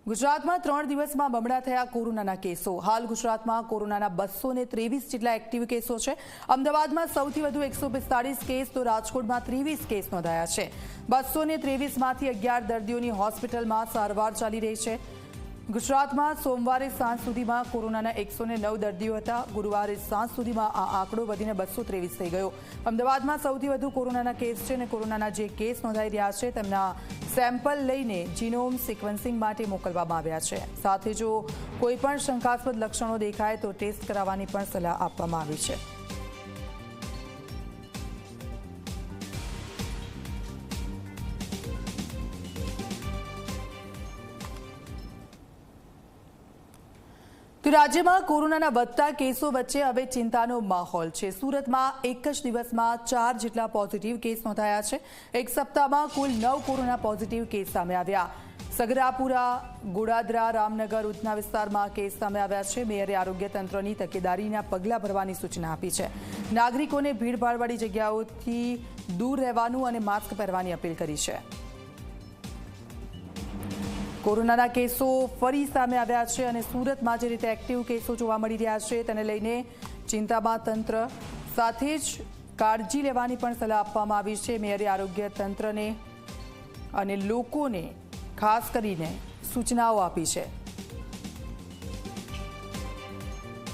ગુજરાતમાં 3 દિવસમાં બમણા થયા કોરોનાના કેસો। હાલ ગુજરાતમાં કોરોનાના 223 જેટલા એક્ટિવ કેસો છે। અમદાવાદમાં સૌથી વધુ 145 કેસ તો રાજકોટમાં 23 કેસ નોંધાયા છે। 223માંથી 11 દર્દીઓની હોસ્પિટલમાં સારવાર ચાલી રહી છે। ગુજરાતમાં સોમવારે સાંજ સુધીમાં કોરોનાના 109 દર્દીઓ હતા। ગુરુવારે સાંજ સુધીમાં આ આંકડો વધીને 223 થઈ ગયો। અમદાવાદમાં સૌથી વધુ કોરોનાના કેસ છે અને કોરોનાના જે કેસ નોંધાઈ રહ્યા છે તેમના સેમ્પલ લઈને જીનોમ સિક્વન્સિંગ માટે મોકલવામાં આવ્યા છે। સાથે જો કોઈ પણ શંકાસ્પદ લક્ષણો દેખાય તો ટેસ્ટ કરાવવાની પણ સલાહ આપવામાં આવી છે। તો રાજ્યમાં કોરોનાના વધતા કેસો વચ્ચે હવે ચિંતાનો માહોલ છે। સુરતમાં એક જ દિવસમાં 4 જેટલા પોઝિટિવ કેસ નોંધાયા છે। એક સપ્તાહમાં કુલ 9 કોરોના પોઝિટિવ કેસ સામે આવ્યા। સગરાપુરા, ગોડાદરા, રામનગર, ઉધના વિસ્તારમાં કેસ સામે આવ્યા છે। મેયરે આરોગ્ય તંત્રની તકેદારીના પગલાં ભરવાની સૂચના આપી છે। નાગરિકોને ભીડભાડવાળી જગ્યાઓથી દૂર રહેવાનું અને માસ્ક પહેરવાની અપીલ કરી છે। કોરોનાના કેસો ફરી સામે આવ્યા છે અને સુરતમાં જે રીતે એક્ટિવ કેસો જોવા મળી રહ્યા છે તેને લઈને ચિંતામાં તંત્ર, સાથે જ કાળજી લેવાની પણ સલાહ આપવામાં આવી છે। મેયરે આરોગ્ય તંત્રને અને લોકોને ખાસ કરીને સૂચનાઓ આપી છે।